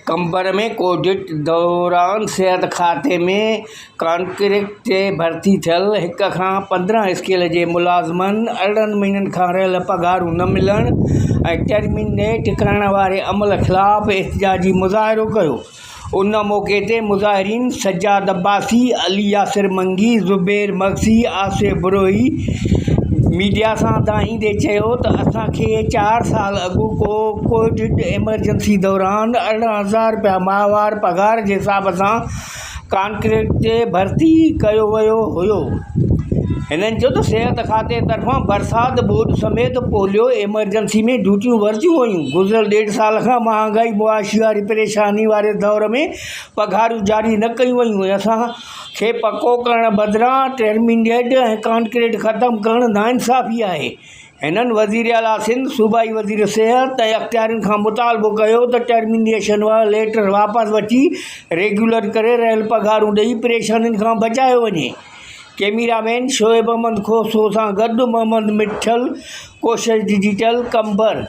कंबर में कोविड दौरान सिहत खाते में कॉन्ट्रैक्ट ते भर्ती थियल 1 खां 15 स्केल जे मुलाज़िमनि 18 महीननि खां रहियल पघारूं न मिलण ऐं टर्मिनेट करण वारे अमल ख़िलाफ़ एहतिजाजी मुज़ाहिरो कयो। उन मौक़े ते मुज़ाहिरीन सज्जाद अब्बासी, अली यासिर मंगी, ज़ुबैर मग़ज़ी, आसिफ़ बुरोही मीडिया सां दाहींदे चयो त असांखे 4 साल अॻु कोविड एमरजेंसी दौरान 18,000 रुपया माहवार पघार जे हिसाब सां कॉन्ट्रैक्ट ते भर्ती कयो वियो हुयो। हिननि चयो त सिहत खाते तरफ़ां बरसाति बोर्ड समेत पोलियो एमरजेंसी में ड्यूटियूं वरितियूं हुयूं। गुज़िरियल 1.5 साल खां महांगाई मुआशी वारी परेशानी वारे दौर में पघारूं जारी न कयूं वयूं। असांखे पको करण बदिरां टर्मिनेट ऐं कॉन्ट्रैक्ट ख़तमु करणु नाइंसाफ़ी आहे। हिननि वज़ीर आला सिंध, सूबाई वज़ीर सिहत ऐं अख़्तियारियुनि खां मुतालबो कयो त टर्मिनेशन लेटर वापसि वठी रेगुलर करे रहियल पघारूं ॾेई परेशानियुनि खां बचायो वञे। कैमरामैन शोएब अहमद खोसो सां गॾु मोहम्मद मिठल, कोशिश डिजिटल, कंबर।